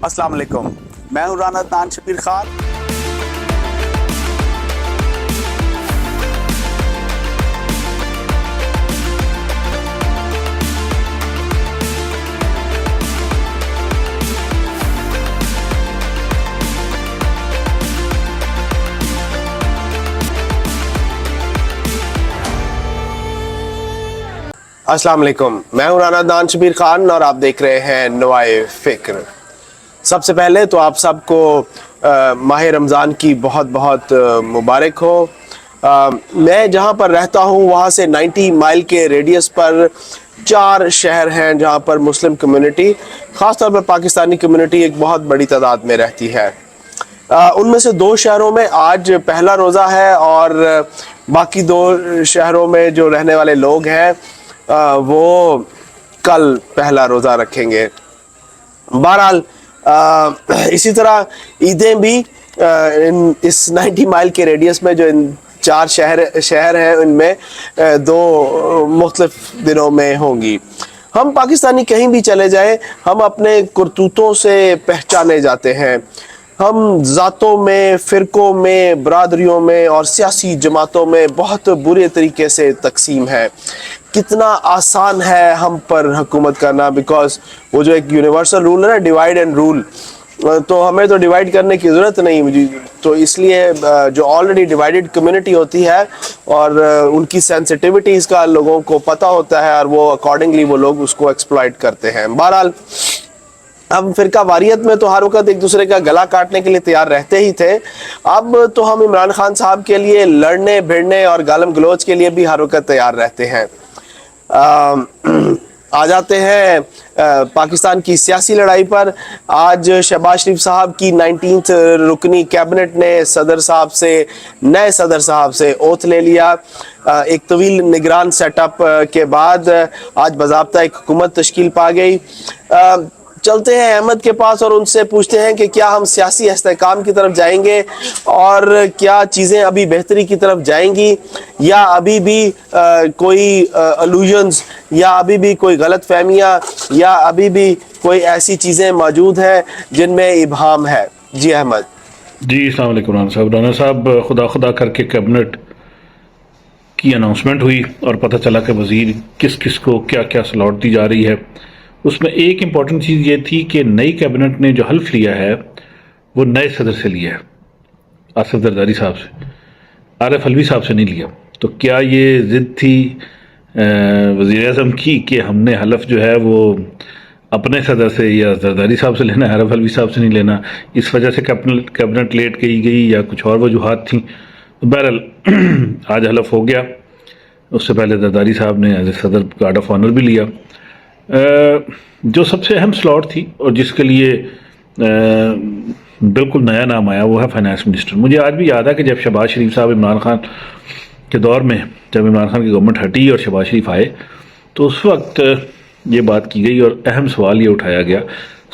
अस्सलाम वालेकुम, मैं हूँ राना अदनान शबीर खान। अस्सलाम वालेकुम, मैं हूँ राना अदनान शबीर खान और आप देख रहे हैं नवाए फ़िक्र। सबसे पहले तो आप सबको माह रमज़ान की बहुत बहुत मुबारक हो। मैं जहाँ पर रहता हूँ वहाँ से 90 माइल के रेडियस पर 4 शहर हैं जहाँ पर मुस्लिम कम्युनिटी, ख़ास तौर पर पाकिस्तानी कम्युनिटी एक बहुत बड़ी तादाद में रहती है। उनमें से 2 शहरों में आज पहला रोज़ा है और बाकी 2 शहरों में जो रहने वाले लोग हैं वो कल पहला रोज़ा रखेंगे। बहरहाल इसी तरह ईदें भी इस 90 माइल के रेडियस में जो इन 4 शहर हैं उनमें 2 मुख्तलिफ दिनों में होंगी। हम पाकिस्तानी कहीं भी चले जाएं, हम अपने करतूतों से पहचाने जाते हैं। हम ज़ातों में, फ़िरक़ों में, बरादरियों में और सियासी जमातों में बहुत बुरे तरीके से तकसीम है। कितना आसान है हम पर हुकूमत करना, बिकॉज वो जो एक यूनिवर्सल रूल है ना, डिवाइड एंड रूल, तो हमें तो डिवाइड करने की ज़रूरत नहीं मुझे, तो इसलिए जो ऑलरेडी डिवाइडेड कम्युनिटी होती है और उनकी सेंसिटिविटीज़ का लोगों को पता होता है और वो अकॉर्डिंगली वो लोग उसको एक्सप्लॉइट करते हैं। बहरहाल हम फ़िरका वारियत में तो हर वक्त एक दूसरे का गला काटने के लिए तैयार रहते ही थे। अब तो हम इमरान खान साहब के लिए लड़ने भिड़ने और गालम गलोच के लिए भी हर वक्त तैयार रहते हैं। आ जाते हैं पाकिस्तान की सियासी लड़ाई पर। आज शहबाज शरीफ साहब की 19th रुकनी कैबिनेट ने नए सदर साहब से ओथ ले लिया। एक तवील निगरान सेटअप के बाद आज बाज़ाब्ता एक हुकूमत तश्कील पा गई। चलते हैं अहमद के पास और उनसे पूछते हैं कि क्या हम सियासी इस्तेहकाम की तरफ जाएंगे और क्या चीज़ें अभी बेहतरी की तरफ जाएंगी या अभी भी कोई अलूजन्स या अभी भी कोई गलत फहमियाँ या अभी भी कोई ऐसी चीज़ें मौजूद हैं जिनमें इबहाम है। जी अहमद। जी अस्सलाम वालेकुम राना साहब, खुदा खुदा करके कैबिनेट की अनाउंसमेंट हुई और पता चला कि वज़ीर किस किस को क्या क्या स्लॉट दी जा रही है। उसमें एक इम्पॉर्टेंट चीज़ ये थी कि नई कैबिनेट ने जो हल्फ लिया है वो नए सदर से लिया है, आसिफ जरदारी साहब से, आरिफ अलवी साहब से नहीं लिया। तो क्या ये ज़िद थी वज़ीर आज़म की कि हमने हल्फ जो है वो अपने सदर से या जरदारी साहब से लेना है, आरिफ अलवी साहब से नहीं लेना, इस वजह से कैबिनेट लेट गई या कुछ और वजूहात थी? तो बहरहाल आज हल्फ हो गया। उससे पहले जरदारी साहब ने एज ए सदर गार्ड ऑफ ऑनर भी लिया। जो सबसे अहम स्लॉट थी और जिसके लिए बिल्कुल नया नाम आया वो है फाइनेंस मिनिस्टर। मुझे आज भी याद है कि जब शहबाज शरीफ साहब इमरान खान के दौर में, जब इमरान खान की गवर्नमेंट हटी और शहबाज शरीफ आए, तो उस वक्त ये बात की गई और अहम सवाल ये उठाया गया।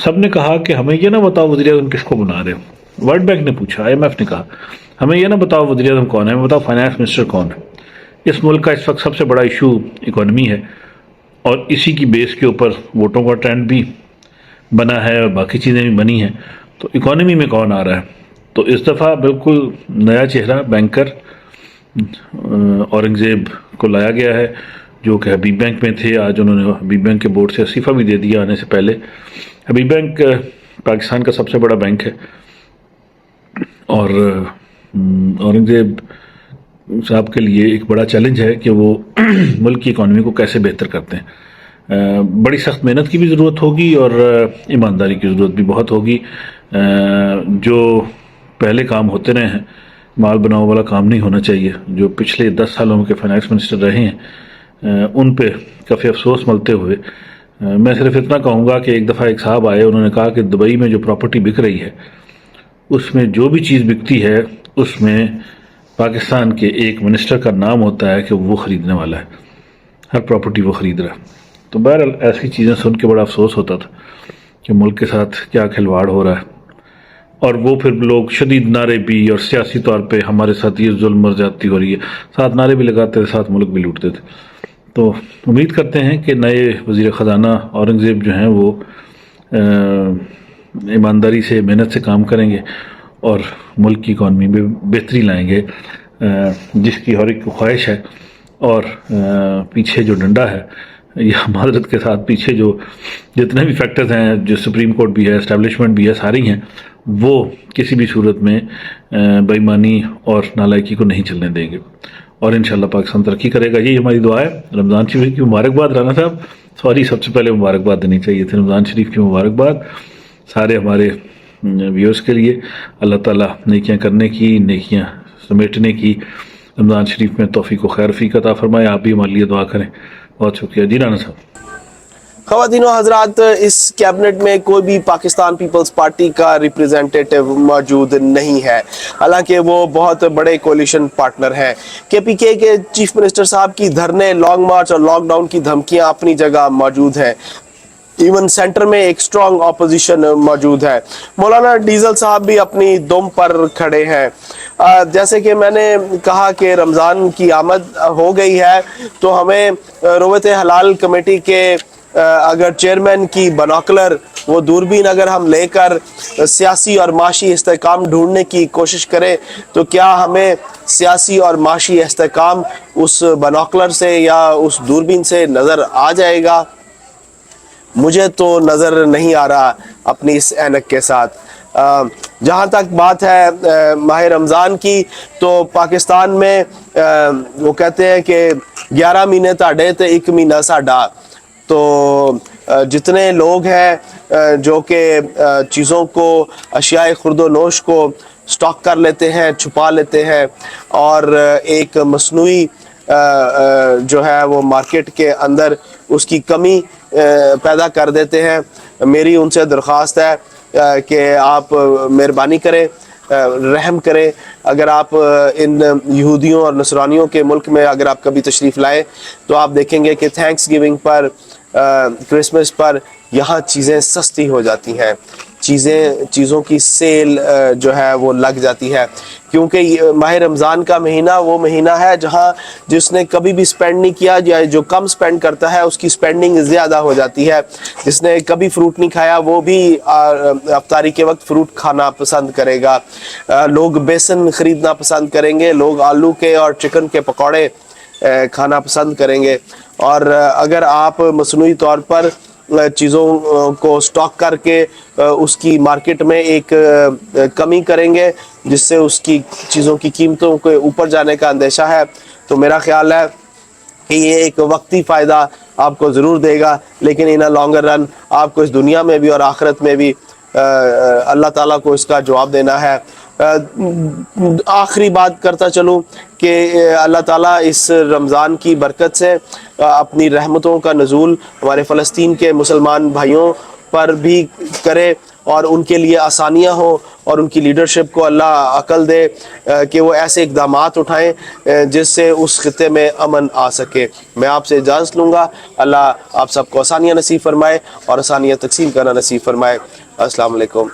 सब ने कहा कि हमें ये ना बताओ वज़ीर आज़म किसको बना रहे हो। वर्ल्ड बैंक ने पूछा, IMF ने कहा हमें ये ना बताओ वज़ीर आज़म कौन है, हमें बताओ फाइनेंस मिनिस्टर कौन है। इस मुल्क का इस वक्त सबसे बड़ा इशू इकॉनमी है और इसी की बेस के ऊपर वोटों का ट्रेंड भी बना है और बाकी चीज़ें भी बनी हैं। तो इकॉनमी में कौन आ रहा है? तो इस दफ़ा बिल्कुल नया चेहरा, बैंकर औरंगज़ेब को लाया गया है, जो कि हबीब बैंक में थे। आज उन्होंने हबीब बैंक के बोर्ड से इस्तीफ़ा भी दे दिया आने से पहले। हबीब बैंक पाकिस्तान का सबसे बड़ा बैंक है और औरंगज़ेब साहब के लिए एक बड़ा चैलेंज है कि वो मुल्क की इकॉनमी को कैसे बेहतर करते हैं। बड़ी सख्त मेहनत की भी ज़रूरत होगी और ईमानदारी की ज़रूरत भी बहुत होगी। जो पहले काम होते रहे हैं, माल बनाओ वाला काम नहीं होना चाहिए। जो पिछले 10 सालों के फाइनेंस मिनिस्टर रहे हैं उन पे काफ़ी अफसोस मलते हुए मैं सिर्फ इतना कहूँगा कि एक दफ़ा एक साहब आए, उन्होंने कहा कि दुबई में जो प्रॉपर्टी बिक रही है उसमें जो भी चीज़ बिकती है उसमें पाकिस्तान के एक मिनिस्टर का नाम होता है कि वो ख़रीदने वाला है, हर प्रॉपर्टी वो ख़रीद रहा है। तो बहरहाल ऐसी चीज़ें सुन के बड़ा अफसोस होता था कि मुल्क के साथ क्या खिलवाड़ हो रहा है। और वो फिर लोग शदीद नारे भी और सियासी तौर पे हमारे साथ ये जुल्म और ज़्यादती हो रही है, साथ नारे भी लगाते थे, साथ मुल्क भी लूटते थे। तो उम्मीद करते हैं कि नए वज़ीर ख़ज़ाना औरंगज़ेब जो हैं वो ईमानदारी से मेहनत से काम करेंगे और मुल्क की इकॉनमी में बेहतरी लाएंगे, जिसकी हर एक ख्वाहिश है। और पीछे जो डंडा है, या मादरत के साथ पीछे जो जितने भी फैक्टर्स हैं, जो सुप्रीम कोर्ट भी है, एस्टेब्लिशमेंट भी है, सारी हैं, वो किसी भी सूरत में बेईमानी और नालायकी को नहीं चलने देंगे और इंशाल्लाह पाकिस्तान तरक्की करेगा। यही हमारी दुआ है। रमज़ान शरीफ की मुबारकबाद। राना साहब सॉरी, सबसे पहले मुबारकबाद देनी चाहिए थी। रमज़ान शरीफ की मुबारकबाद सारे हमारे व्यूअर्स के लिए। अल्लाह ताला नेकियां करने की, नेकियां समेटने की रमज़ान शरीफ में तौफीक व खैर फीक अता फरमाए। आप भी हमारे लिए दुआ करें। बहुत शुक्रिया जी राना साहब। ख़वातीन व हज़रात, इस कैबिनेट में कोई भी पाकिस्तान पीपल्स पार्टी का रिप्रेजेंटेटिव मौजूद नहीं है, हालांकि वो बहुत बड़े कोलिशन पार्टनर हैं। KPK के चीफ मिनिस्टर साहब की धरने, लॉन्ग मार्च और लॉकडाउन की धमकियां अपनी जगह मौजूद हैं। इवन सेंटर में एक स्ट्रॉन्ग ऑपोजिशन मौजूद है। मौलाना डीजल साहब भी अपनी दुम पर खड़े हैं। जैसे कि मैंने कहा कि रमज़ान की आमद हो गई है, तो हमें रोयत हलाल कमेटी के अगर चेयरमैन की बनोकलर, वो दूरबीन अगर हम लेकर सियासी और माशी इस्तेहकाम ढूंढने की कोशिश करें, तो क्या हमें सियासी और माशी इस्तेहकाम उस बनोकलर से या उस दूरबीन से नज़र आ जाएगा? मुझे तो नज़र नहीं आ रहा अपनी इस ऐनक के साथ। जहाँ तक बात है माह रमज़ान की, तो पाकिस्तान में वो कहते हैं कि 11 महीने ताड़े तो 1 महीना साडा। तो जितने लोग हैं जो कि चीज़ों को, अशियाए खुर्दो नोश को स्टॉक कर लेते हैं, छुपा लेते हैं और एक मसनूई जो है वो मार्केट के अंदर उसकी कमी पैदा कर देते हैं, मेरी उनसे दरख्वास्त है कि आप मेहरबानी करें, रहम करें। अगर आप इन यहूदियों और नसरानियों के मुल्क में अगर आप कभी तशरीफ़ लाएं, तो आप देखेंगे कि थैंक्स गिविंग पर, क्रिसमस पर यहाँ चीज़ें सस्ती हो जाती हैं, चीज़ों की सेल जो है वो लग जाती है, क्योंकि माह रमज़ान का महीना वो महीना है जहाँ जिसने कभी भी स्पेंड नहीं किया, या जो कम स्पेंड करता है उसकी स्पेंडिंग ज़्यादा हो जाती है। जिसने कभी फ्रूट नहीं खाया वो भी अफ्तारी के वक्त फ्रूट खाना पसंद करेगा। लोग बेसन ख़रीदना पसंद करेंगे, लोग आलू के और चिकन के पकौड़े खाना पसंद करेंगे। और अगर आप मसनूई तौर पर चीज़ों को स्टॉक करके उसकी मार्केट में एक कमी करेंगे, जिससे उसकी चीज़ों की कीमतों के ऊपर जाने का अंदेशा है, तो मेरा ख्याल है कि ये एक वक्ती फ़ायदा आपको ज़रूर देगा, लेकिन इन लॉन्गर रन आपको इस दुनिया में भी और आखिरत में भी अल्लाह ताला को इसका जवाब देना है। आखिरी बात करता चलूँ कि अल्लाह ताला इस रमज़ान की बरकत से अपनी रहमतों का नज़ूल हमारे फ़लस्तीन के मुसलमान भाइयों पर भी करे और उनके लिए आसानियाँ हो, और उनकी लीडरशिप को अल्लाह अकल दे कि वो ऐसे इक़दामात उठाएं जिससे उस खित्ते में अमन आ सके। मैं आपसे इजाज़त लूँगा। अल्लाह आप सबको आसानियाँ नसीब फरमाए और आसानियाँ तकसीम करना नसीब फरमाए। अस्सलाम वालेकुम।